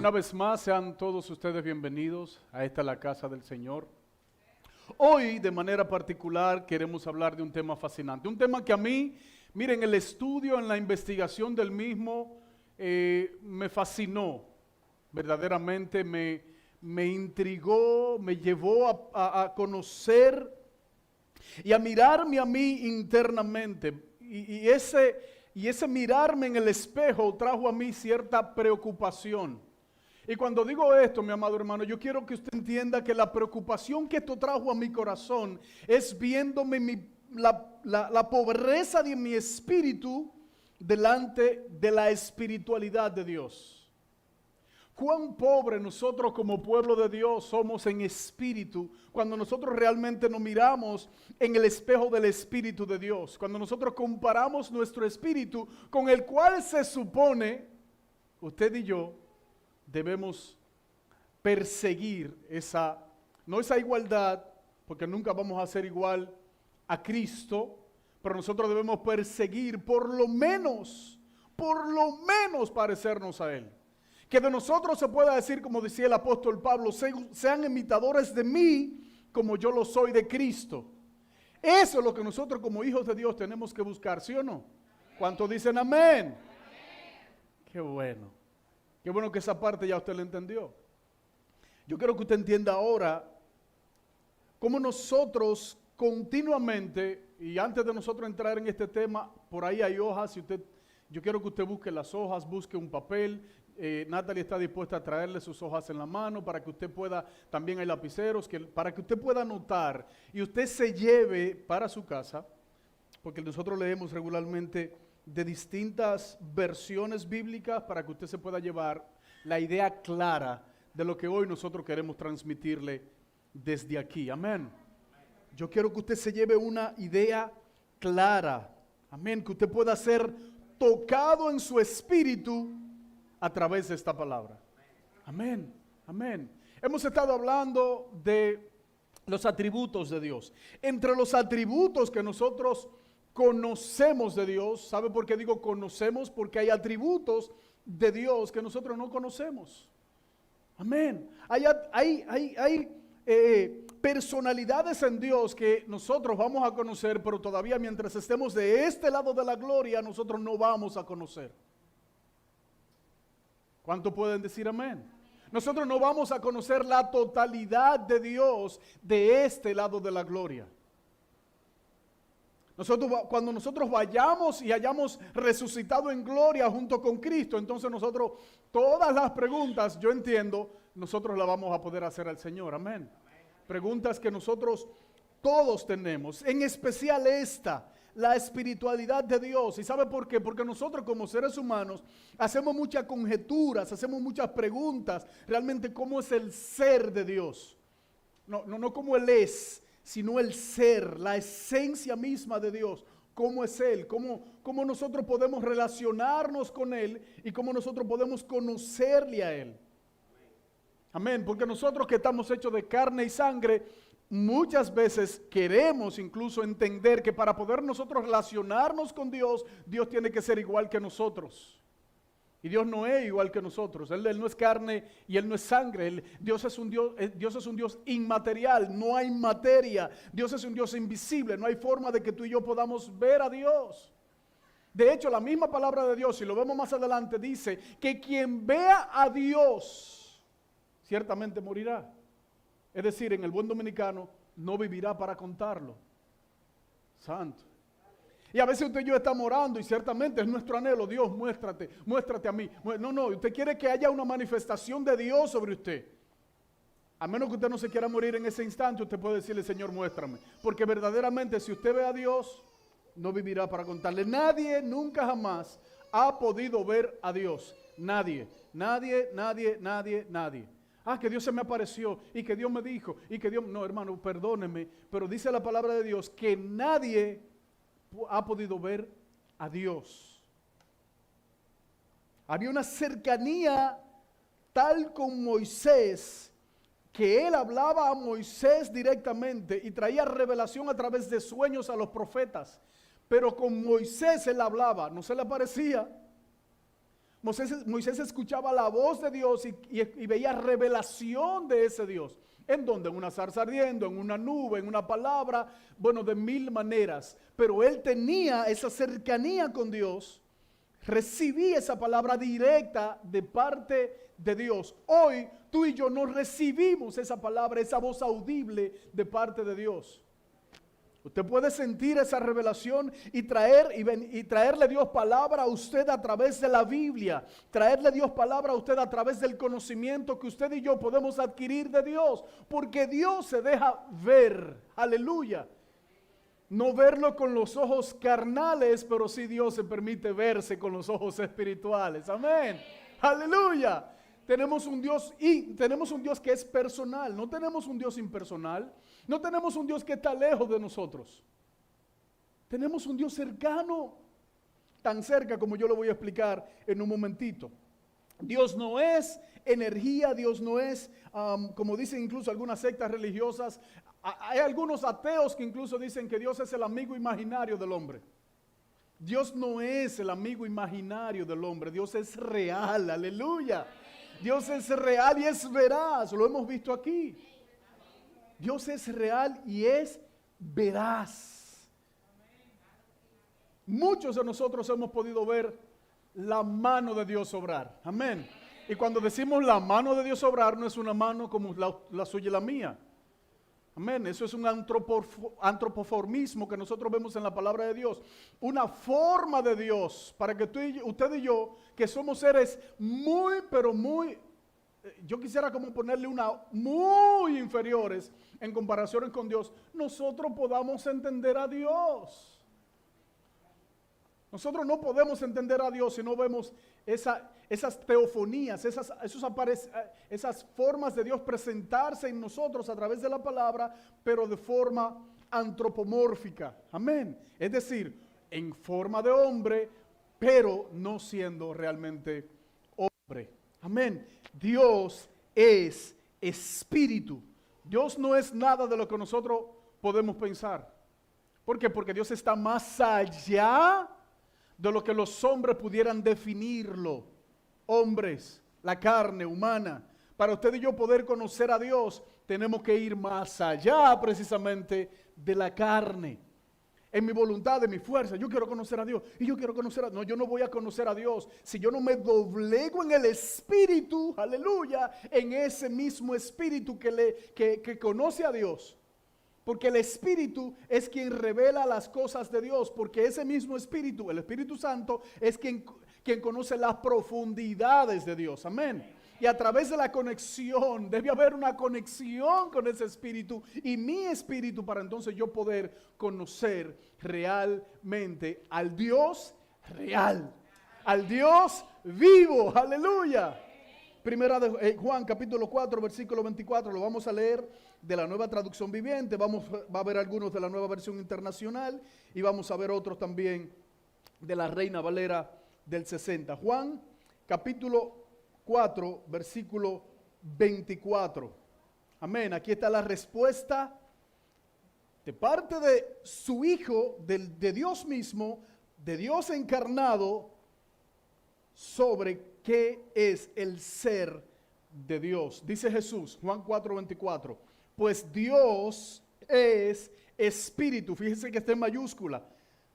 Una vez más, sean todos ustedes bienvenidos a esta la casa del Señor. Hoy, de manera particular, queremos hablar de un tema fascinante. Un tema que a mí, miren, el estudio, en la investigación del mismo, me fascinó. Verdaderamente me intrigó, me llevó a conocer y a mirarme a mí internamente. Y ese mirarme en el espejo trajo a mí cierta preocupación. Y cuando digo esto, mi amado hermano, yo quiero que usted entienda que la preocupación que esto trajo a mi corazón es viéndome la pobreza de mi espíritu delante de la espiritualidad de Dios. Cuán pobre nosotros como pueblo de Dios somos en espíritu cuando nosotros realmente nos miramos en el espejo del Espíritu de Dios. Cuando nosotros comparamos nuestro espíritu con el cual se supone, usted y yo, debemos perseguir no esa igualdad, porque nunca vamos a ser igual a Cristo, pero nosotros debemos perseguir por lo menos parecernos a Él. Que de nosotros se pueda decir, como decía el apóstol Pablo, sean imitadores de mí como yo lo soy de Cristo. Eso es lo que nosotros como hijos de Dios tenemos que buscar, ¿sí o no? ¿Cuántos dicen amén? Qué bueno. Qué bueno que esa parte ya usted la entendió. Yo quiero que usted entienda ahora cómo nosotros continuamente, y antes de nosotros entrar en este tema, por ahí hay hojas, yo quiero que usted busque las hojas, busque un papel. Natalie está dispuesta a traerle sus hojas en la mano para que usted pueda, también hay lapiceros, para que usted pueda anotar y usted se lleve para su casa, porque nosotros leemos regularmente de distintas versiones bíblicas para que usted se pueda llevar la idea clara de lo que hoy nosotros queremos transmitirle desde aquí. Amén. Yo quiero que usted se lleve una idea clara. Amén. Que usted pueda ser tocado en su espíritu a través de esta palabra. Amén. Amén. Hemos estado hablando de los atributos de Dios. Entre los atributos que nosotros conocemos de Dios, ¿sabe por qué digo conocemos? Porque hay atributos de Dios que nosotros no conocemos. Amén. Hay personalidades en Dios que nosotros vamos a conocer, pero todavía mientras estemos de este lado de la gloria, nosotros no vamos a conocer. ¿Cuánto pueden decir amén? Nosotros no vamos a conocer la totalidad de Dios de este lado de la gloria. Cuando nosotros vayamos y hayamos resucitado en gloria junto con Cristo, entonces nosotros, todas las preguntas, yo entiendo, nosotros las vamos a poder hacer al Señor, amén. Preguntas que nosotros todos tenemos, en especial la espiritualidad de Dios. ¿Y sabe por qué? Porque nosotros como seres humanos hacemos muchas conjeturas, hacemos muchas preguntas, realmente cómo es el ser de Dios. No cómo Él es, sino el ser, la esencia misma de Dios. ¿Cómo es Él? ¿Cómo nosotros podemos relacionarnos con Él y cómo nosotros podemos conocerle a Él? Amén. Porque nosotros que estamos hechos de carne y sangre, muchas veces queremos incluso entender que para poder nosotros relacionarnos con Dios, Dios tiene que ser igual que nosotros. Y Dios no es igual que nosotros. Él no es carne y Él no es sangre. Dios es un Dios inmaterial, no hay materia. Dios es un Dios invisible, no hay forma de que tú y yo podamos ver a Dios. De hecho, la misma palabra de Dios, si lo vemos más adelante, dice que quien vea a Dios, ciertamente morirá. Es decir, en el buen dominicano, no vivirá para contarlo. Santo. Y a veces usted y yo estamos orando y ciertamente es nuestro anhelo. Dios, muéstrate a mí. No, usted quiere que haya una manifestación de Dios sobre usted. A menos que usted no se quiera morir en ese instante, usted puede decirle, Señor, muéstrame. Porque verdaderamente si usted ve a Dios, no vivirá para contarle. Nadie, nunca jamás ha podido ver a Dios. Nadie. Que Dios se me apareció y que Dios me dijo y que Dios... No, hermano, perdóneme, pero dice la palabra de Dios que nadie ha podido ver a Dios. Había una cercanía tal con Moisés que él hablaba a Moisés directamente y traía revelación a través de sueños a los profetas. Pero con Moisés él hablaba, no se le aparecía. Moisés escuchaba la voz de Dios y veía revelación de ese Dios. ¿En dónde? En una zarza ardiendo, en una nube, en una palabra, bueno, de mil maneras. Pero él tenía esa cercanía con Dios, recibía esa palabra directa de parte de Dios. Hoy tú y yo no recibimos esa palabra, esa voz audible de parte de Dios. Usted puede sentir esa revelación y traerle a Dios palabra a usted a través de la Biblia. Traerle a Dios palabra a usted a través del conocimiento que usted y yo podemos adquirir de Dios. Porque Dios se deja ver. Aleluya. No verlo con los ojos carnales, pero sí Dios se permite verse con los ojos espirituales. Amén. Aleluya. Tenemos un Dios que es personal. No tenemos un Dios impersonal. No tenemos un Dios que está lejos de nosotros. Tenemos un Dios cercano, tan cerca como yo lo voy a explicar en un momentito. Dios no es energía, Dios no es, como dicen incluso algunas sectas religiosas, hay algunos ateos que incluso dicen que Dios es el amigo imaginario del hombre. Dios no es el amigo imaginario del hombre, Dios es real, aleluya. Dios es real y es veraz, lo hemos visto aquí. Dios es real y es veraz. Muchos de nosotros hemos podido ver la mano de Dios obrar. Amén. Y cuando decimos la mano de Dios obrar, no es una mano como la suya y la mía. Amén. Eso es un antropoformismo que nosotros vemos en la palabra de Dios. Una forma de Dios para que usted y yo, que somos seres muy, pero muy, yo quisiera como ponerle muy inferiores en comparación con Dios, nosotros podamos entender a Dios. Nosotros no podemos entender a Dios si no vemos esas teofonías, esas formas de Dios presentarse en nosotros a través de la palabra, pero de forma antropomórfica. Amén. Es decir, en forma de hombre, pero no siendo realmente hombre. Amén. Dios es espíritu. Dios no es nada de lo que nosotros podemos pensar. ¿Por qué? Porque Dios está más allá de lo que los hombres pudieran definirlo. Hombres, la carne humana. Para usted y yo poder conocer a Dios, tenemos que ir más allá precisamente de la carne. En mi voluntad, en mi fuerza, yo quiero conocer a Dios. Y yo quiero conocer a Dios. No, yo no voy a conocer a Dios si yo no me doblego en el Espíritu, aleluya, en ese mismo Espíritu que conoce a Dios. Porque el Espíritu es quien revela las cosas de Dios. Porque ese mismo Espíritu, el Espíritu Santo, es quien conoce las profundidades de Dios. Amén. Y a través de la conexión, debe haber una conexión con ese Espíritu y mi Espíritu para entonces yo poder conocer realmente al Dios real. Al Dios vivo. Aleluya. Primera de Juan capítulo 4 versículo 24, lo vamos a leer de la Nueva Traducción Viviente, va a ver algunos de la Nueva Versión Internacional y vamos a ver otros también de la Reina Valera del 60. Juan capítulo 4 versículo 24. Amén, aquí está la respuesta de parte de su Hijo, de Dios mismo, de Dios encarnado, sobre qué es el ser de Dios. Dice Jesús, Juan 4:24, pues Dios es espíritu. Fíjense que está en mayúscula.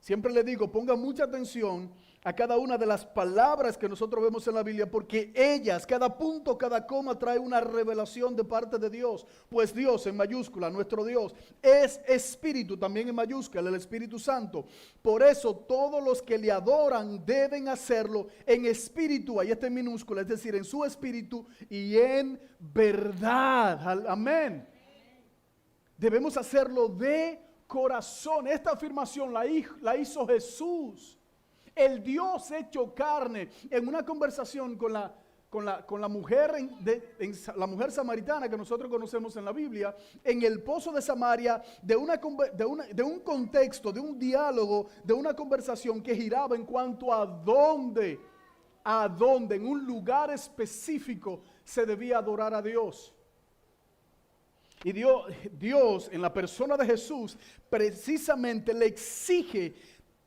Siempre le digo, ponga mucha atención a cada una de las palabras que nosotros vemos en la Biblia, porque ellas, cada punto, cada coma trae una revelación de parte de Dios. Pues Dios en mayúscula, nuestro Dios, es espíritu, también en mayúscula, el Espíritu Santo. Por eso todos los que le adoran deben hacerlo en espíritu, ahí está en minúscula, es decir, en su espíritu y en verdad. Amén. Debemos hacerlo de corazón. Esta afirmación la hizo Jesús, el Dios hecho carne, en una conversación con la mujer, la mujer samaritana que nosotros conocemos en la Biblia, en el pozo de Samaria, de un contexto, de un diálogo, de una conversación que giraba en cuanto a dónde, en un lugar específico se debía adorar a Dios. Y Dios, en la persona de Jesús, precisamente le exige,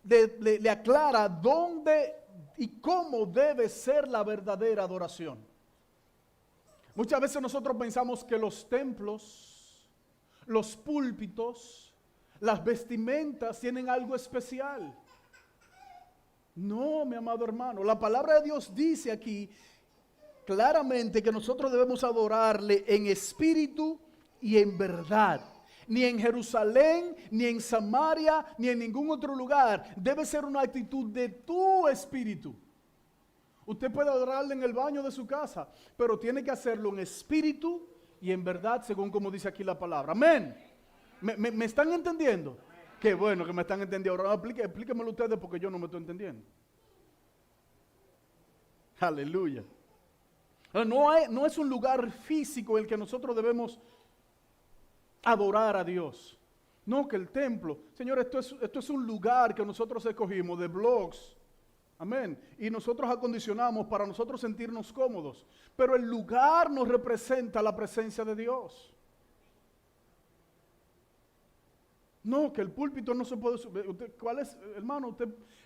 le aclara dónde y cómo debe ser la verdadera adoración. Muchas veces nosotros pensamos que los templos, los púlpitos, las vestimentas tienen algo especial. No, mi amado hermano, la palabra de Dios dice aquí claramente que nosotros debemos adorarle en espíritu y en verdad. Ni en Jerusalén, ni en Samaria, ni en ningún otro lugar. Debe ser una actitud de tu espíritu. Usted puede adorarle en el baño de su casa, pero tiene que hacerlo en espíritu y en verdad, según como dice aquí la palabra. Amén. ¿Me están entendiendo? Qué bueno que me están entendiendo. Ahora explíquemelo ustedes porque yo no me estoy entendiendo. Aleluya. No es un lugar físico en el que nosotros debemos adorar a Dios. No, que el templo. Señor, esto es un lugar que nosotros escogimos de blogs. Amén. Y nosotros acondicionamos para nosotros sentirnos cómodos. Pero el lugar nos representa la presencia de Dios. No, que el púlpito no se puede subir. ¿Cuál es, hermano?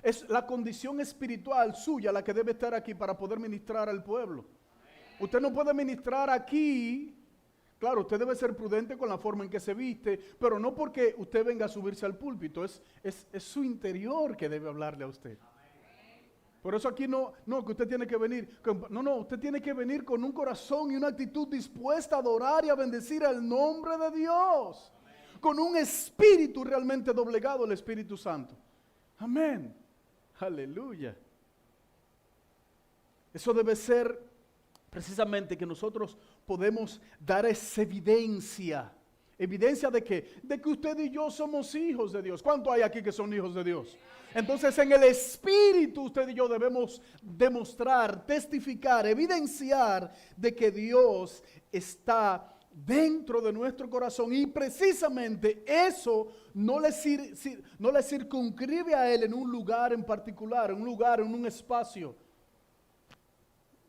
Es la condición espiritual suya la que debe estar aquí para poder ministrar al pueblo. Usted no puede ministrar aquí. Claro, usted debe ser prudente con la forma en que se viste, pero no porque usted venga a subirse al púlpito, es su interior que debe hablarle a usted. Por eso aquí no, que usted tiene que venir, usted tiene que venir con un corazón y una actitud dispuesta a adorar y a bendecir el nombre de Dios. Con un espíritu realmente doblegado al Espíritu Santo. Amén. Aleluya. Eso debe ser precisamente que nosotros podemos dar esa evidencia. ¿Evidencia de qué? De que usted y yo somos hijos de Dios. ¿Cuántos hay aquí que son hijos de Dios? Entonces en el Espíritu usted y yo debemos demostrar, testificar, evidenciar de que Dios está dentro de nuestro corazón y precisamente eso no le circunscribe a Él en un lugar en particular, en un espacio.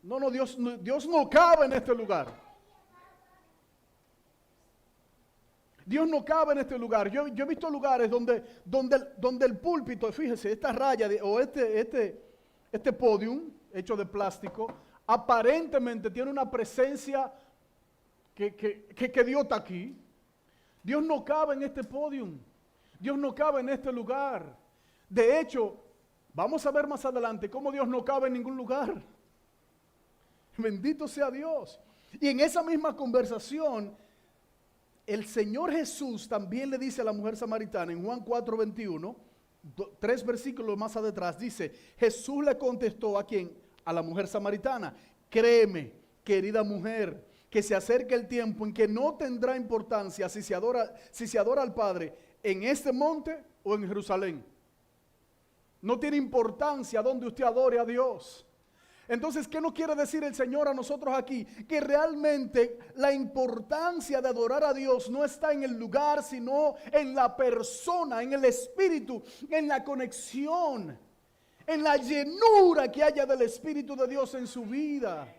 No, Dios no cabe en este lugar. Dios no cabe en este lugar. Yo he visto lugares donde el púlpito, fíjese, esta raya o este podium hecho de plástico, aparentemente tiene una presencia que Dios está aquí. Dios no cabe en este podium. Dios no cabe en este lugar. De hecho, vamos a ver más adelante cómo Dios no cabe en ningún lugar. Bendito sea Dios. Y en esa misma conversación, el Señor Jesús también le dice a la mujer samaritana en Juan 4:21, 3 versículos más atrás, dice, Jesús le contestó ¿a quién? A la mujer samaritana, créeme, querida mujer, que se acerca el tiempo en que no tendrá importancia si se adora al Padre en este monte o en Jerusalén. No tiene importancia donde usted adore a Dios. Entonces, ¿qué nos quiere decir el Señor a nosotros aquí? Que realmente la importancia de adorar a Dios no está en el lugar, sino en la persona, en el espíritu, en la conexión, en la llenura que haya del Espíritu de Dios en su vida.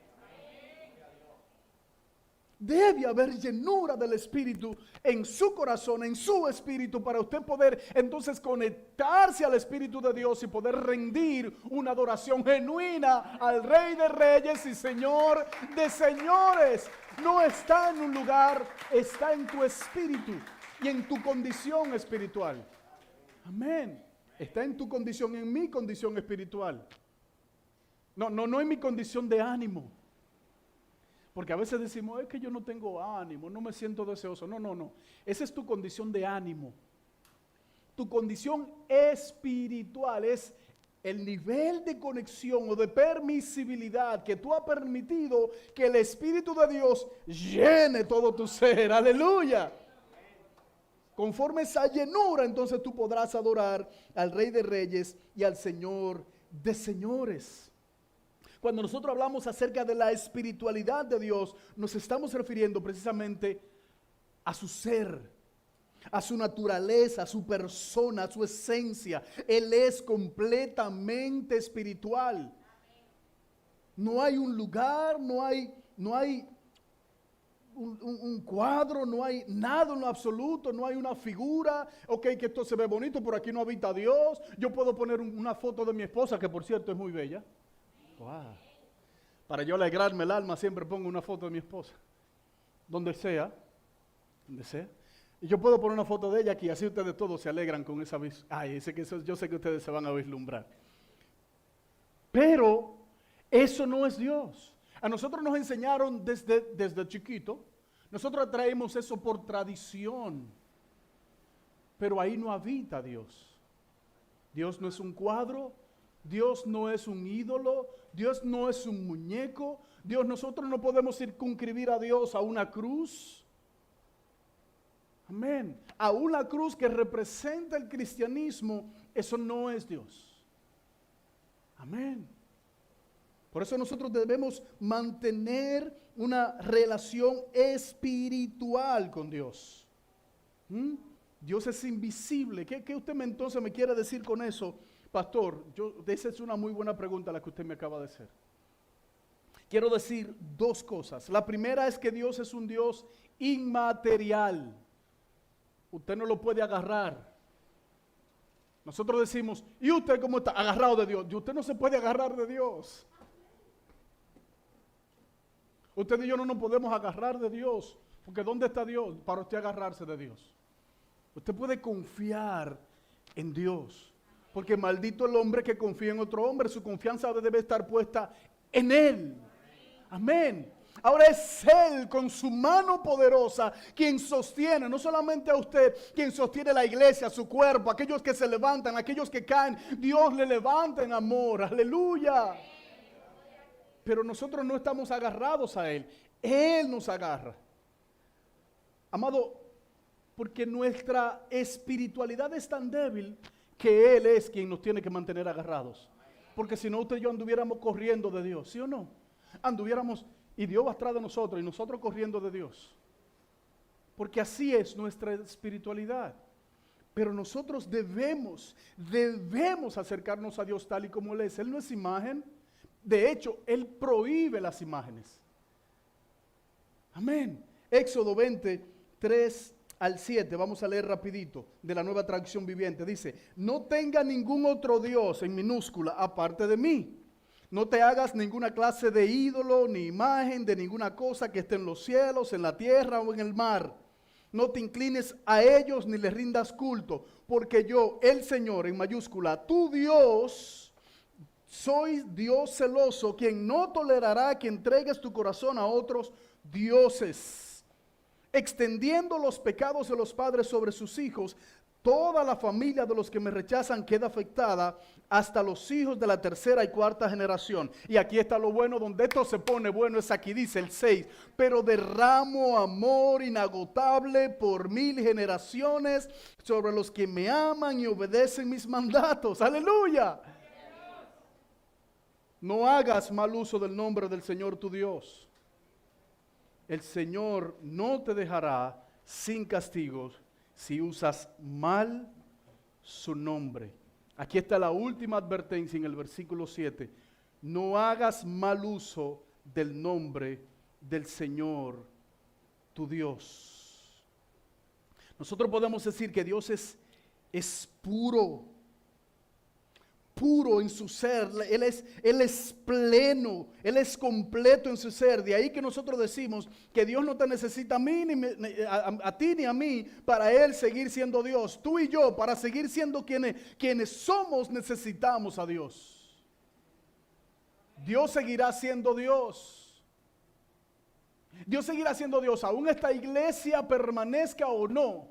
Debe haber llenura del Espíritu en su corazón, en su espíritu, para usted poder entonces conectarse al Espíritu de Dios y poder rendir una adoración genuina al Rey de Reyes y Señor de Señores. No está en un lugar, está en tu espíritu y en tu condición espiritual. Amén. Está en tu condición, en mi condición espiritual. No en mi condición de ánimo. Porque a veces decimos, es que yo no tengo ánimo, no me siento deseoso. No. Esa es tu condición de ánimo. Tu condición espiritual es el nivel de conexión o de permisibilidad que tú has permitido que el Espíritu de Dios llene todo tu ser. Aleluya. Conforme esa llenura, entonces tú podrás adorar al Rey de Reyes y al Señor de Señores. Cuando nosotros hablamos acerca de la espiritualidad de Dios, nos estamos refiriendo precisamente a su ser, a su naturaleza, a su persona, a su esencia. Él es completamente espiritual. No hay un lugar, no hay un cuadro, no hay nada en lo absoluto, no hay una figura. Ok, que esto se ve bonito, pero aquí no habita Dios. Yo puedo poner una foto de mi esposa, que por cierto es muy bella. Wow. Para yo alegrarme el alma, siempre pongo una foto de mi esposa. Donde sea. Y yo puedo poner una foto de ella aquí, así ustedes todos se alegran con esa vista. Ay, yo sé que ustedes se van a vislumbrar. Pero eso no es Dios. A nosotros nos enseñaron desde chiquito. Nosotros traemos eso por tradición. Pero ahí no habita Dios. Dios no es un cuadro. Dios no es un ídolo. Dios no es un muñeco. Nosotros no podemos circunscribir a Dios a una cruz. Amén. A una cruz que representa el cristianismo. Eso no es Dios. Amén. Por eso nosotros debemos mantener una relación espiritual con Dios. Dios es invisible. ¿Qué usted entonces me quiere decir con eso, pastor? Esa es una muy buena pregunta la que usted me acaba de hacer. Quiero decir dos cosas. La primera es que Dios es un Dios inmaterial. Usted no lo puede agarrar. Nosotros decimos, ¿y usted cómo está? Agarrado de Dios. Y usted no se puede agarrar de Dios. Usted y yo no nos podemos agarrar de Dios, porque ¿dónde está Dios para usted agarrarse de Dios? Usted puede confiar en Dios, porque maldito el hombre que confía en otro hombre, su confianza debe estar puesta en Él. Amén. Ahora es Él con su mano poderosa quien sostiene, no solamente a usted, quien sostiene la iglesia, su cuerpo, aquellos que se levantan, aquellos que caen, Dios le levanta en amor, aleluya. Pero nosotros no estamos agarrados a Él. Él nos agarra. Amado, porque nuestra espiritualidad es tan débil que Él es quien nos tiene que mantener agarrados. Porque si no, usted y yo anduviéramos corriendo de Dios, ¿sí o no? Anduviéramos y Dios va atrás de nosotros y nosotros corriendo de Dios. Porque así es nuestra espiritualidad. Pero nosotros debemos acercarnos a Dios tal y como Él es. Él no es imagen. De hecho, Él prohíbe las imágenes. Amén. Éxodo 20, 3 al 7. Vamos a leer rapidito de la Nueva Traducción Viviente. Dice, no tenga ningún otro Dios en minúscula aparte de mí. No te hagas ninguna clase de ídolo ni imagen de ninguna cosa que esté en los cielos, en la tierra o en el mar. No te inclines a ellos ni les rindas culto, porque yo, el Señor, en mayúscula, tu Dios, soy Dios celoso, quien no tolerará que entregues tu corazón a otros dioses, extendiendo los pecados de los padres sobre sus hijos. Toda la familia de los que me rechazan queda afectada, hasta los hijos de la tercera y cuarta generación. Y aquí está lo bueno, donde esto se pone bueno, es aquí, dice el 6. Pero derramo amor inagotable por 1000 generaciones sobre los que me aman y obedecen mis mandatos. ¡Aleluya! No hagas mal uso del nombre del Señor tu Dios. El Señor no te dejará sin castigos si usas mal su nombre. Aquí está la última advertencia en el versículo 7. No hagas mal uso del nombre del Señor tu Dios. Nosotros podemos decir que Dios es puro en su ser. Él es pleno, Él es completo en su ser. De ahí que nosotros decimos que Dios no te necesita a mí, a ti ni a mí, para Él seguir siendo Dios. Tú y yo, para seguir siendo quienes somos, necesitamos a Dios. Dios seguirá siendo Dios. Dios seguirá siendo Dios, aún esta iglesia permanezca o no.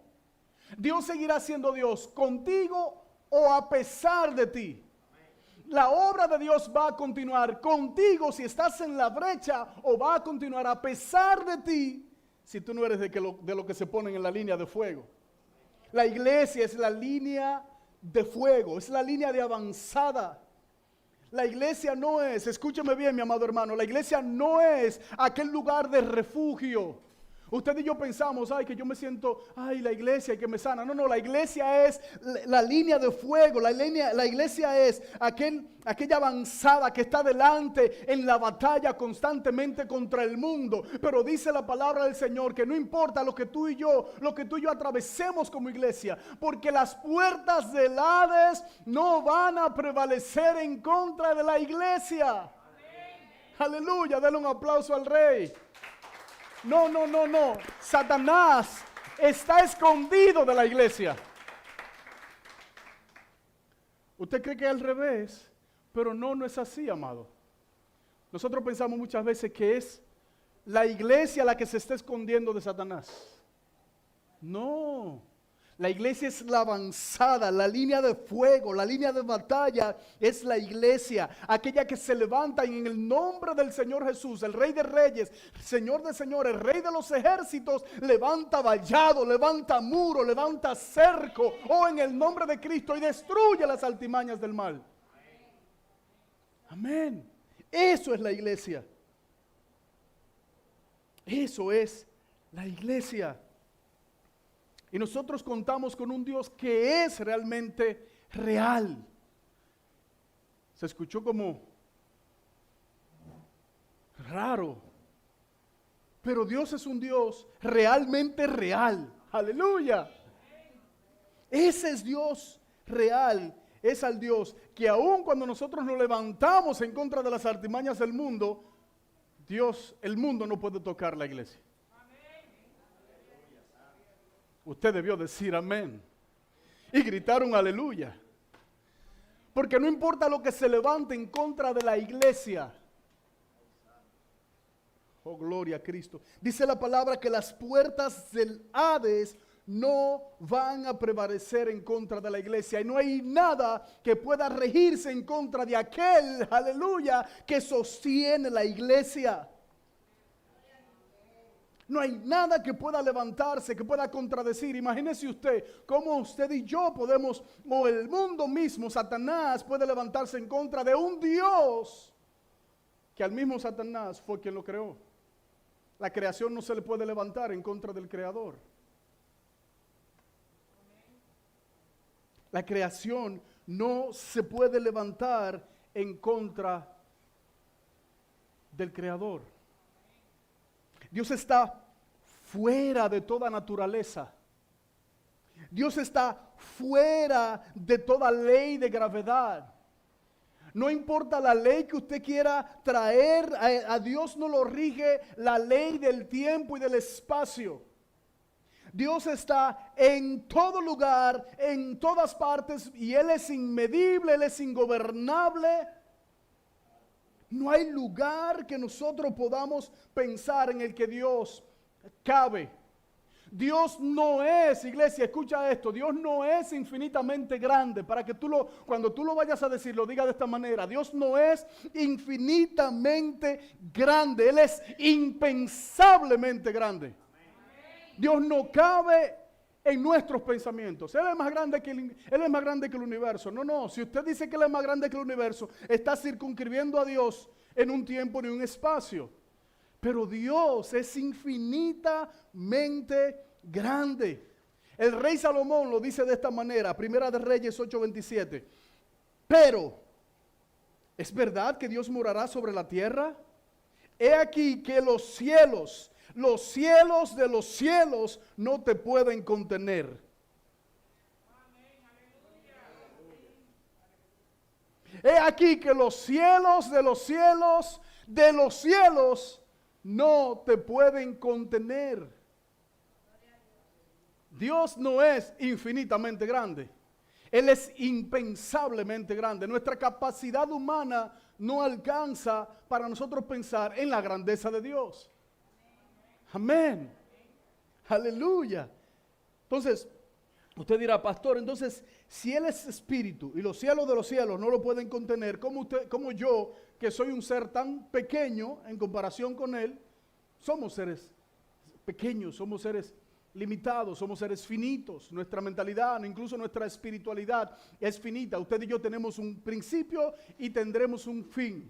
Dios seguirá siendo Dios contigo o a pesar de ti. La obra de Dios va a continuar contigo si estás en la brecha, o va a continuar a pesar de ti si tú no eres de lo que se ponen en la línea de fuego. La iglesia es la línea de fuego, es la línea de avanzada. La iglesia no es, escúcheme bien mi amado hermano, la iglesia no es aquel lugar de refugio. Usted y yo pensamos, ay, que yo me siento, ay, la iglesia que me sana. No, la iglesia es la línea de fuego. La iglesia es aquella avanzada que está delante en la batalla constantemente contra el mundo. Pero dice la palabra del Señor que no importa lo que tú y yo atravesemos como iglesia, porque las puertas del Hades no van a prevalecer en contra de la iglesia. Aleluya, denle un aplauso al Rey. No. Satanás está escondido de la iglesia. Usted cree que es al revés, pero no es así, amado. Nosotros pensamos muchas veces que es la iglesia la que se está escondiendo de Satanás. No. La iglesia es la avanzada, la línea de fuego, la línea de batalla es la iglesia, aquella que se levanta en el nombre del Señor Jesús, el Rey de Reyes, Señor de Señores, Rey de los ejércitos, levanta vallado, levanta muro, levanta cerco, en el nombre de Cristo, y destruye las altimañas del mal. Amén. Eso es la iglesia. Eso es la iglesia. Y nosotros contamos con un Dios que es realmente real. Se escuchó como raro, pero Dios es un Dios realmente real. Aleluya. Ese es Dios real. Es al Dios que aun cuando nosotros nos levantamos en contra de las artimañas del mundo, el mundo no puede tocar la iglesia. Usted debió decir amén y gritar un aleluya, porque no importa lo que se levante en contra de la iglesia. Oh, gloria a Cristo. Dice la palabra que las puertas del Hades no van a prevalecer en contra de la iglesia, y no hay nada que pueda regirse en contra de aquel, aleluya, que sostiene la iglesia. No hay nada que pueda levantarse, que pueda contradecir. Imagínese usted cómo usted y yo podemos, o el mundo mismo, Satanás, puede levantarse en contra de un Dios que al mismo Satanás fue quien lo creó. La creación no se le puede levantar en contra del Creador. La creación no se puede levantar en contra del Creador. Dios está fuera de toda naturaleza. Dios está fuera de toda ley de gravedad. No importa la ley que usted quiera traer, a Dios no lo rige la ley del tiempo y del espacio. Dios está en todo lugar, en todas partes, y Él es inmedible, Él es ingobernable. No hay lugar que nosotros podamos pensar en el que Dios cabe. Dios no es, iglesia, escucha esto, Dios no es infinitamente grande, para que cuando tú lo vayas a decir, lo diga de esta manera. Dios no es infinitamente grande, Él es impensablemente grande. Dios no cabe en nuestros pensamientos. Él es más grande que el universo. No, si usted dice que Él es más grande que el universo, está circunscribiendo a Dios en un tiempo ni un espacio. Pero Dios es infinitamente grande. El rey Salomón lo dice de esta manera, Primera de Reyes 8:27. Pero, ¿es verdad que Dios morará sobre la tierra? He aquí que los cielos de los cielos no te pueden contener. He aquí que los cielos de los cielos no te pueden contener. Dios no es infinitamente grande. Él es impensablemente grande. Nuestra capacidad humana no alcanza para nosotros pensar en la grandeza de Dios. Amén. Aleluya. Entonces, usted dirá, pastor, entonces, si Él es espíritu y los cielos de los cielos no lo pueden contener, ¿cómo yo, que soy un ser tan pequeño en comparación con Él, somos seres pequeños, somos seres limitados, somos seres finitos? Nuestra mentalidad, incluso nuestra espiritualidad es finita. Usted y yo tenemos un principio y tendremos un fin.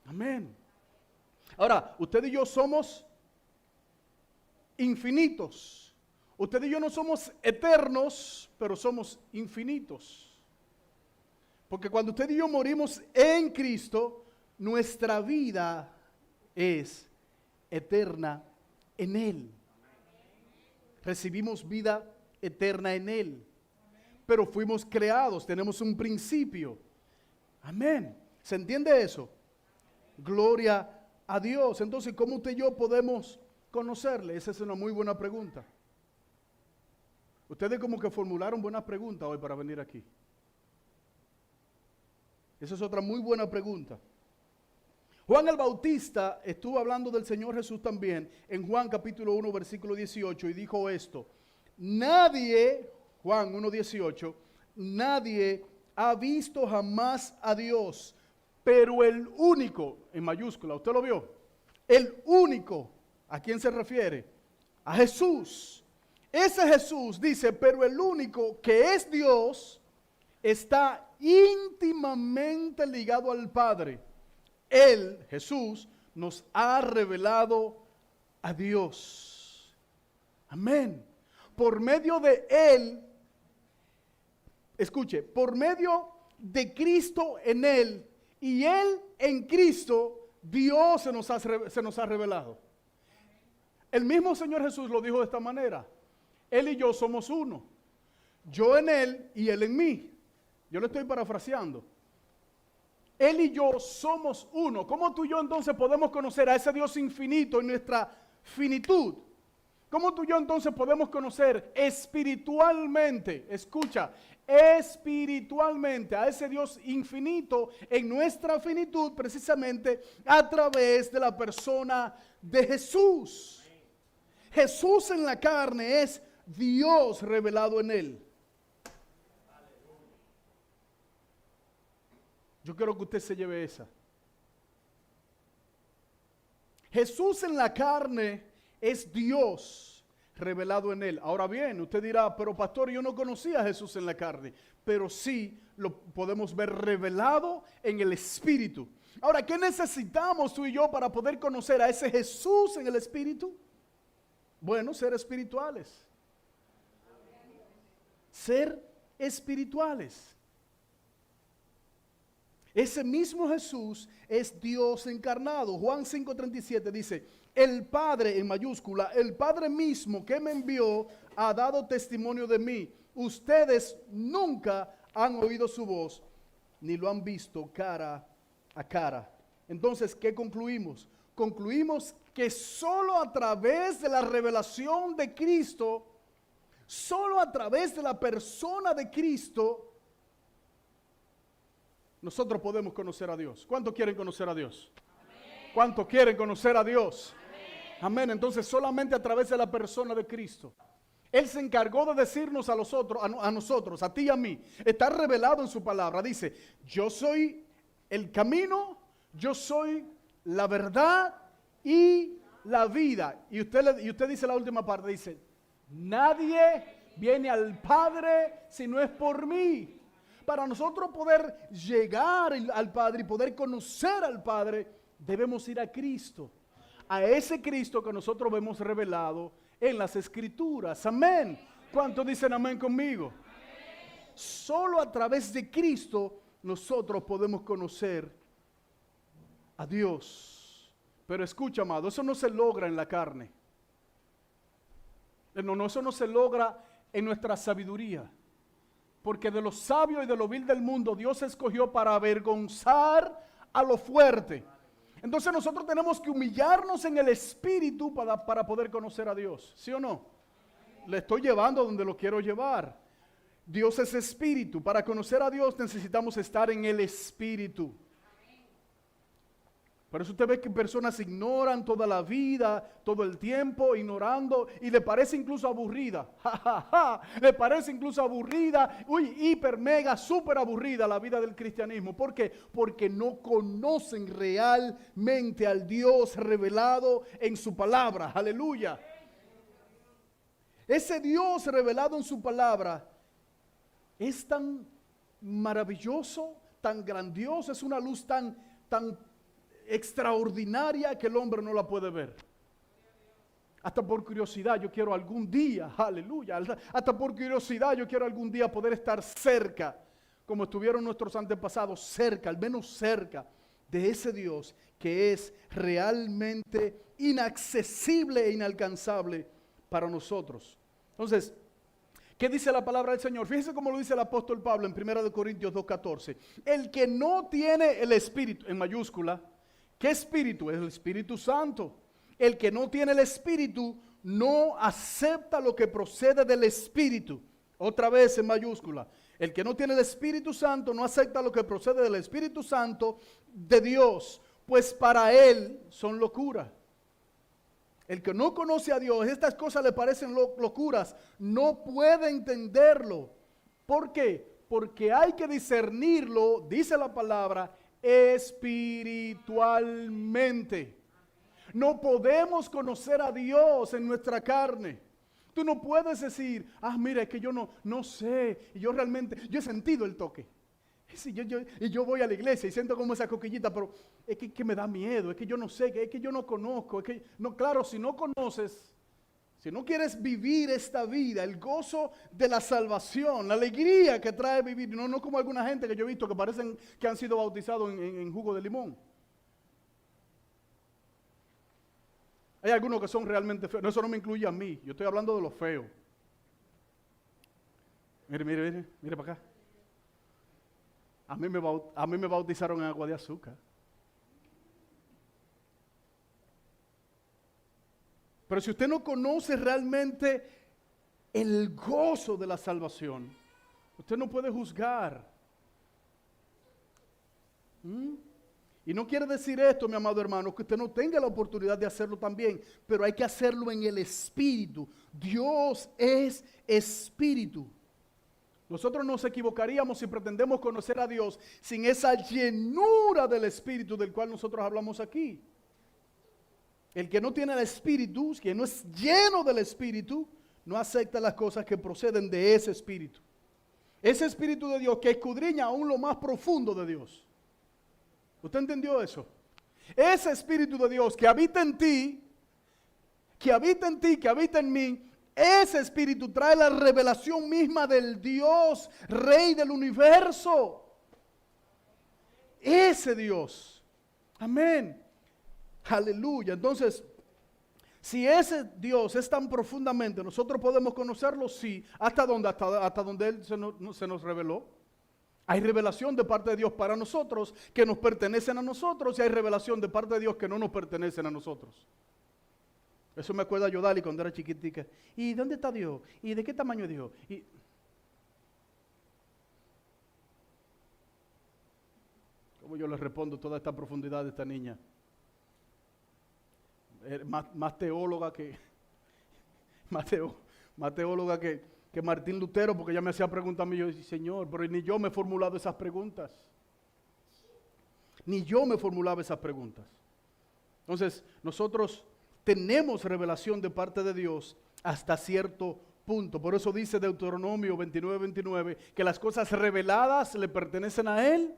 Amén. Ahora, usted y yo somos infinitos. Usted y yo no somos eternos, pero somos infinitos. Porque cuando usted y yo morimos en Cristo, nuestra vida es eterna en Él. Recibimos vida eterna en Él. Pero fuimos creados, tenemos un principio. Amén. ¿Se entiende eso? Gloria a Dios. Entonces, ¿cómo usted y yo podemos conocerle? Esa es una muy buena pregunta. Ustedes como que formularon buenas preguntas hoy para venir aquí. Esa es otra muy buena pregunta. Juan el Bautista estuvo hablando del Señor Jesús también en Juan capítulo 1 versículo 18 y dijo esto: nadie, Juan 1:18, nadie ha visto jamás a Dios, pero el único, en mayúscula, ¿usted lo vio? El único, ¿a quién se refiere? A Jesús. Ese Jesús dice, pero el único que es Dios está íntimamente ligado al Padre. Él, Jesús, nos ha revelado a Dios. Amén. Por medio de Él, escuche, por medio de Cristo en Él y Él en Cristo, Dios se nos ha revelado. El mismo Señor Jesús lo dijo de esta manera: Él y yo somos uno. Yo en Él y Él en mí. Yo le estoy parafraseando. Él y yo somos uno. ¿Cómo tú y yo entonces podemos conocer a ese Dios infinito en nuestra finitud? ¿Cómo tú y yo entonces podemos conocer espiritualmente, escucha, espiritualmente a ese Dios infinito en nuestra finitud? Precisamente a través de la persona de Jesús. Jesús en la carne es Dios revelado en Él. Yo quiero que usted se lleve esa. Jesús en la carne es Dios revelado en Él. Ahora bien, usted dirá, pero pastor, yo no conocía a Jesús en la carne. Pero sí lo podemos ver revelado en el Espíritu. Ahora, ¿qué necesitamos tú y yo para poder conocer a ese Jesús en el Espíritu? Bueno, ser espirituales. Ser espirituales. Ese mismo Jesús es Dios encarnado. Juan 5:37 dice, el Padre, en mayúscula, el Padre mismo que me envió ha dado testimonio de mí. Ustedes nunca han oído su voz, ni lo han visto cara a cara. Entonces, ¿qué concluimos? Concluimos que solo a través de la revelación de Cristo, solo a través de la persona de Cristo, nosotros podemos conocer a Dios. ¿Cuántos quieren conocer a Dios? Amén. ¿Cuántos quieren conocer a Dios? Amén. Entonces solamente a través de la persona de Cristo. Él se encargó de decirnos a nosotros, a ti y a mí. Está revelado en su palabra. Dice, yo soy el camino, yo soy la verdad y la vida. Y usted dice la última parte, dice, nadie viene al Padre si no es por mí. Para nosotros poder llegar al Padre y poder conocer al Padre, debemos ir a Cristo. A ese Cristo que nosotros vemos revelado en las Escrituras. Amén. ¿Cuántos dicen amén conmigo? Amén. Solo a través de Cristo nosotros podemos conocer a Dios. Pero escucha, amado, eso no se logra en la carne. No, eso no se logra en nuestra sabiduría. Porque de lo sabio y de lo vil del mundo Dios escogió para avergonzar a lo fuerte. Entonces nosotros tenemos que humillarnos en el Espíritu para poder conocer a Dios. ¿Sí o no? Le estoy llevando donde lo quiero llevar. Dios es Espíritu. Para conocer a Dios necesitamos estar en el Espíritu. Por eso usted ve que personas ignoran toda la vida, todo el tiempo, ignorando, y le parece incluso aburrida. Le parece incluso aburrida, hiper, mega, súper aburrida la vida del cristianismo. ¿Por qué? Porque no conocen realmente al Dios revelado en su palabra. Aleluya. Ese Dios revelado en su palabra es tan maravilloso, tan grandioso, es una luz tan extraordinaria que el hombre no la puede ver. Hasta por curiosidad yo quiero algún día, aleluya, hasta por curiosidad yo quiero algún día poder estar cerca, como estuvieron nuestros antepasados, cerca, al menos cerca de ese Dios que es realmente inaccesible e inalcanzable para nosotros. Entonces, ¿qué dice la palabra del Señor? Fíjense cómo lo dice el apóstol Pablo en 1 Corintios 2:14. El que no tiene el Espíritu, en mayúscula, ¿qué Espíritu? Es el Espíritu Santo. El que no tiene el Espíritu no acepta lo que procede del Espíritu. Otra vez en mayúscula. El que no tiene el Espíritu Santo no acepta lo que procede del Espíritu Santo de Dios, pues para él son locura. El que no conoce a Dios, estas cosas le parecen locuras, no puede entenderlo. ¿Por qué? Porque hay que discernirlo, dice la palabra, espiritualmente. No podemos conocer a Dios en nuestra carne. Tú no puedes decir, mira, es que yo no sé, yo realmente, yo he sentido el toque. Sí, yo voy a la iglesia y siento como esa coquillita, pero es que me da miedo, es que yo no sé, es que yo no conozco, es que, no, claro, si no conoces, si no quieres vivir esta vida, el gozo de la salvación, la alegría que trae vivir, no como alguna gente que yo he visto que parecen que han sido bautizados en jugo de limón. Hay algunos que son realmente feos. No, eso no me incluye a mí. Yo estoy hablando de los feos. Mire para acá. A mí me bautizaron en agua de azúcar. Pero si usted no conoce realmente el gozo de la salvación, usted no puede juzgar. Y no quiere decir esto, mi amado hermano, que usted no tenga la oportunidad de hacerlo también, pero hay que hacerlo en el Espíritu. Dios es Espíritu. Nosotros nos equivocaríamos si pretendemos conocer a Dios sin esa llenura del Espíritu del cual nosotros hablamos aquí. El que no tiene el Espíritu, que no es lleno del Espíritu, no acepta las cosas que proceden de ese Espíritu. Ese Espíritu de Dios que escudriña aún lo más profundo de Dios. ¿Usted entendió eso? Ese Espíritu de Dios que habita en ti, que habita en mí, ese Espíritu trae la revelación misma del Dios, Rey del universo. Ese Dios. Amén. Aleluya. Entonces, si ese Dios es tan profundamente, nosotros podemos conocerlo, sí. ¿Hasta dónde? Hasta donde Él se nos reveló. Hay revelación de parte de Dios para nosotros que nos pertenecen a nosotros y hay revelación de parte de Dios que no nos pertenecen a nosotros. Eso me acuerda a Yodali cuando era chiquitica. ¿Y dónde está Dios? ¿Y de qué tamaño es Dios? ¿Cómo yo le respondo toda esta profundidad de esta niña? Más teóloga que Martín Lutero, porque ella me hacía preguntas a mí. Yo decía, Señor, pero ni yo me he formulado esas preguntas. Ni yo me formulaba esas preguntas. Entonces, nosotros tenemos revelación de parte de Dios hasta cierto punto. Por eso dice Deuteronomio 29:29, que las cosas reveladas le pertenecen a Él.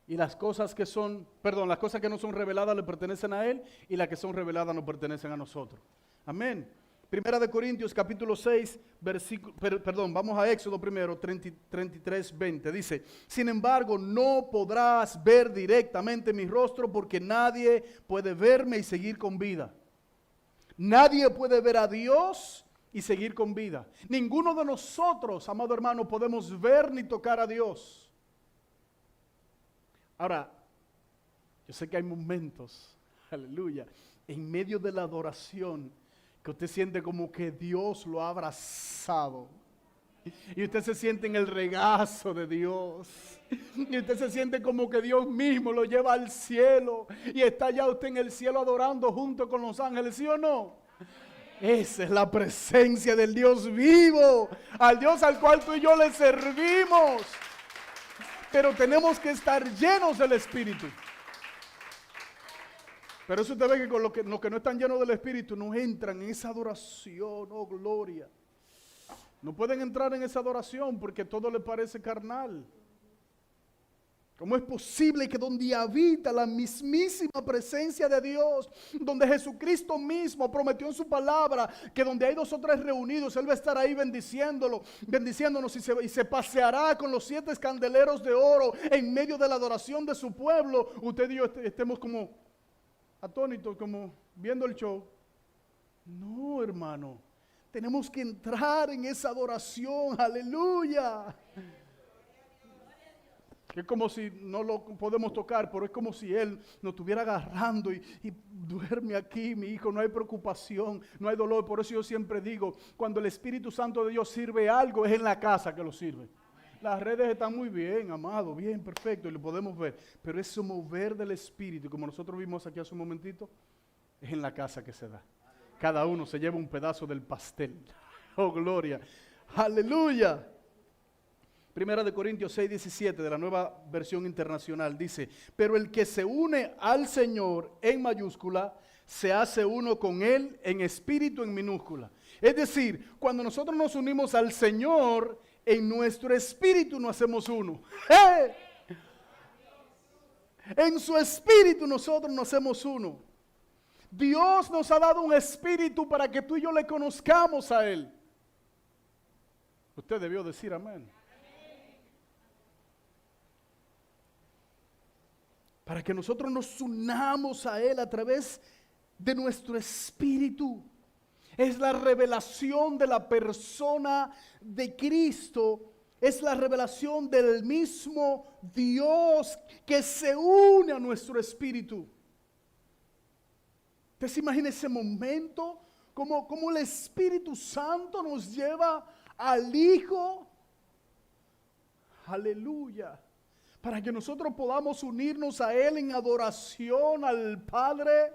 Y las cosas que no son reveladas le pertenecen a Él. Y las que son reveladas no pertenecen a nosotros. Amén. Primera de Corintios capítulo 6, vamos a Éxodo primero, 33:20. Dice, sin embargo, no podrás ver directamente mi rostro porque nadie puede verme y seguir con vida. Nadie puede ver a Dios y seguir con vida. Ninguno de nosotros, amado hermano, podemos ver ni tocar a Dios. Ahora, yo sé que hay momentos, aleluya, en medio de la adoración, que usted siente como que Dios lo ha abrazado. Y usted se siente en el regazo de Dios. Y usted se siente como que Dios mismo lo lleva al cielo. Y está ya usted en el cielo adorando junto con los ángeles, ¿sí o no? Esa es la presencia del Dios vivo. Al Dios al cual tú y yo le servimos. Pero tenemos que estar llenos del Espíritu. Pero eso usted ve que con los que no están llenos del Espíritu no entran en esa adoración, oh gloria. No pueden entrar en esa adoración porque todo les parece carnal. ¿Cómo es posible que donde habita la mismísima presencia de Dios, donde Jesucristo mismo prometió en su palabra que donde hay 2 o 3 reunidos, Él va a estar ahí bendiciéndonos y se paseará con los 7 candeleros de oro en medio de la adoración de su pueblo? Usted y yo estemos como atónitos, como viendo el show. No, hermano, tenemos que entrar en esa adoración, aleluya. Es como si no lo podemos tocar, pero es como si Él nos estuviera agarrando y duerme aquí, mi hijo, no hay preocupación, no hay dolor. Por eso yo siempre digo, cuando el Espíritu Santo de Dios sirve algo, es en la casa que lo sirve. Las redes están muy bien, amado, bien, perfecto, y lo podemos ver. Pero ese mover del Espíritu, como nosotros vimos aquí hace un momentito, es en la casa que se da. Cada uno se lleva un pedazo del pastel. Oh, gloria. Aleluya. Primera de Corintios 6:17 de la Nueva Versión Internacional dice: pero el que se une al Señor en mayúscula, se hace uno con Él en espíritu en minúscula. Es decir, cuando nosotros nos unimos al Señor, en nuestro espíritu nos hacemos uno. ¡Hey! En su espíritu nosotros nos hacemos uno. Dios nos ha dado un espíritu para que tú y yo le conozcamos a Él. Usted debió decir amén. Para que nosotros nos unamos a Él a través de nuestro espíritu. Es la revelación de la persona de Cristo. Es la revelación del mismo Dios que se une a nuestro espíritu. ¿Usted se imagina ese momento? Cómo el Espíritu Santo nos lleva al Hijo. Aleluya. Para que nosotros podamos unirnos a Él en adoración al Padre.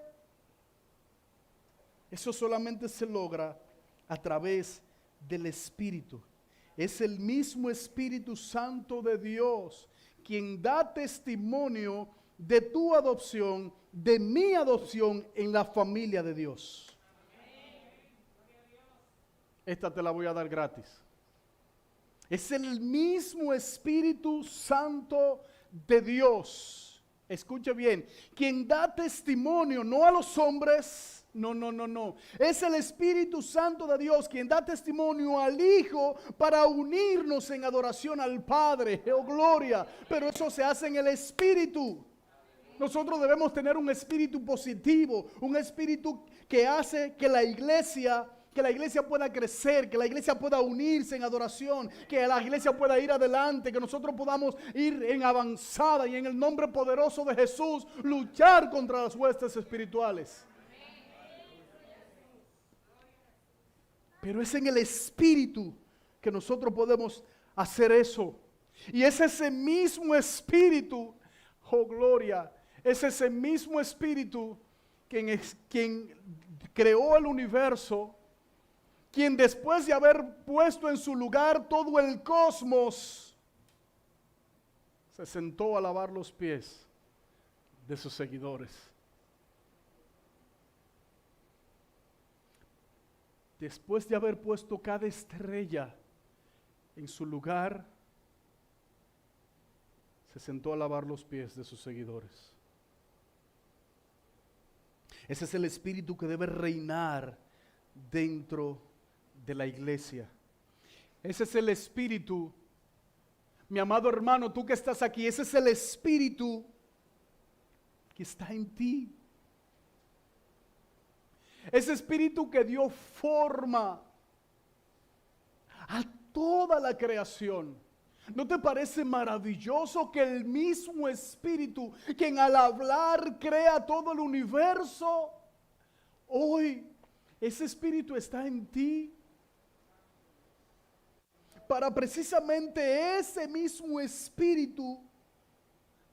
Eso solamente se logra a través del Espíritu. Es el mismo Espíritu Santo de Dios quien da testimonio de tu adopción, de mi adopción en la familia de Dios. Esta te la voy a dar gratis. Es el mismo Espíritu Santo de Dios. Escuche bien, quien da testimonio no a los hombres, no. Es el Espíritu Santo de Dios quien da testimonio al Hijo para unirnos en adoración al Padre. Oh, gloria. Pero eso se hace en el Espíritu. Nosotros debemos tener un espíritu positivo, un espíritu que hace que la iglesia pueda crecer, que la iglesia pueda unirse en adoración, que la iglesia pueda ir adelante, que nosotros podamos ir en avanzada y en el nombre poderoso de Jesús luchar contra las huestes espirituales. Pero es en el espíritu que nosotros podemos hacer eso. Y es ese mismo espíritu, oh gloria, es ese mismo espíritu quien creó el universo, quien después de haber puesto en su lugar todo el cosmos, se sentó a lavar los pies de sus seguidores. Después de haber puesto cada estrella en su lugar, se sentó a lavar los pies de sus seguidores. Ese es el espíritu que debe reinar dentro de la iglesia. Ese es el espíritu, mi amado hermano, tú que estás aquí, ese es el espíritu que está en ti. Ese espíritu que dio forma a toda la creación. ¿No te parece maravilloso que el mismo espíritu, quien al hablar crea todo el universo, hoy ese espíritu está en ti? Para precisamente ese mismo espíritu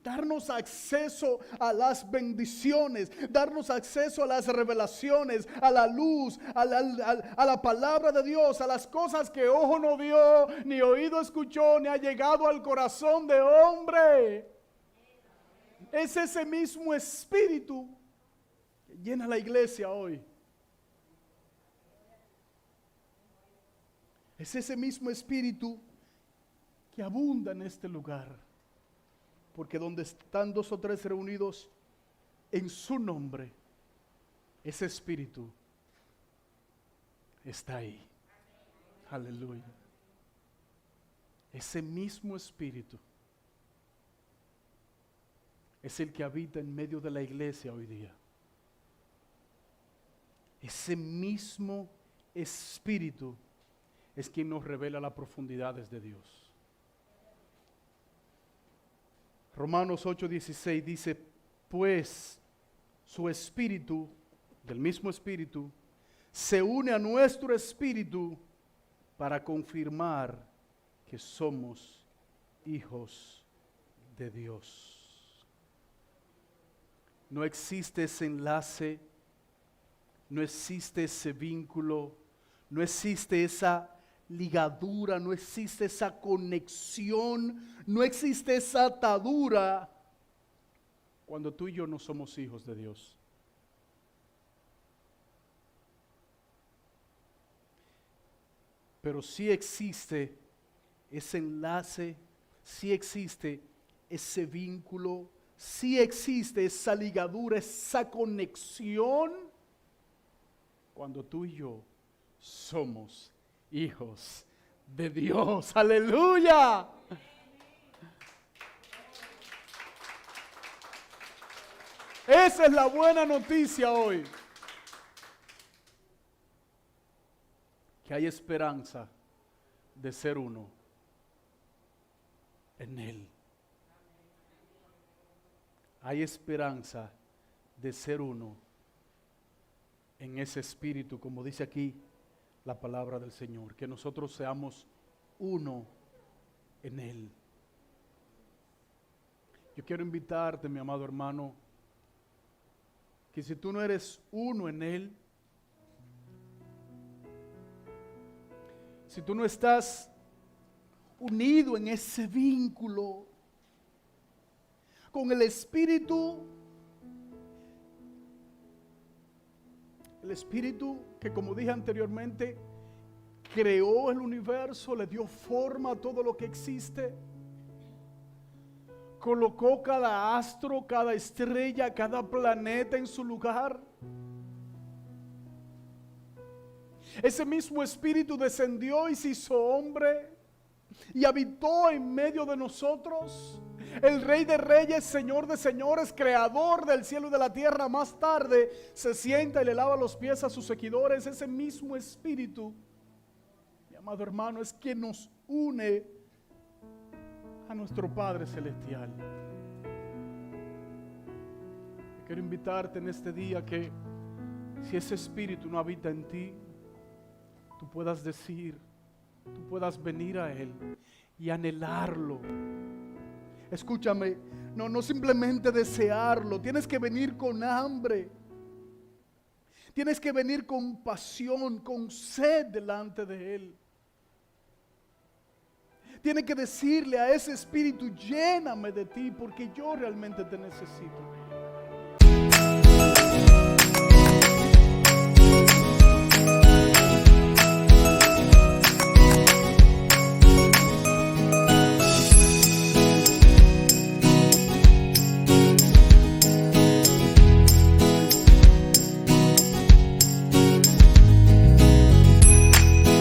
darnos acceso a las bendiciones, darnos acceso a las revelaciones, a la luz, a la palabra de Dios, a las cosas que ojo no vio, ni oído escuchó, ni ha llegado al corazón de hombre. Es ese mismo espíritu que llena la iglesia hoy. Es ese mismo espíritu que abunda en este lugar. porque donde están 2 o 3 reunidos en su nombre, ese espíritu está ahí. Aleluya. Ese mismo espíritu es el que habita en medio de la iglesia hoy día. Ese mismo espíritu es quien nos revela las profundidades de Dios. Romanos 8:16 dice, pues su espíritu, del mismo espíritu, se une a nuestro espíritu para confirmar que somos hijos de Dios. No existe ese enlace, no existe ese vínculo, no existe esa ligadura, no existe esa conexión, no existe esa atadura cuando tú y yo no somos hijos de Dios. Pero sí existe ese enlace, sí existe ese vínculo, sí existe esa ligadura, esa conexión cuando tú y yo somos hijos de Dios. ¡Aleluya! Esa es la buena noticia hoy. Que hay esperanza de ser uno en Él. Hay esperanza de ser uno en ese espíritu, como dice aquí la palabra del Señor, que nosotros seamos uno en Él. Yo quiero invitarte, mi amado hermano, que si tú no eres uno en Él, si tú no estás unido en ese vínculo con el Espíritu que, como dije anteriormente, creó el universo, le dio forma a todo lo que existe, colocó cada astro, cada estrella, cada planeta en su lugar. Ese mismo Espíritu descendió y se hizo hombre y habitó en medio de nosotros. El Rey de Reyes, Señor de Señores, Creador del cielo y de la tierra, más tarde se sienta y le lava los pies a sus seguidores. Ese mismo Espíritu, mi amado hermano, es quien nos une a nuestro Padre Celestial. Quiero invitarte en este día que si ese Espíritu no habita en ti, tú puedas decir, tú puedas venir a Él y anhelarlo. Escúchame, no simplemente desearlo, tienes que venir con hambre. Tienes que venir con pasión, con sed delante de Él. Tienes que decirle a ese Espíritu, lléname de ti porque yo realmente te necesito.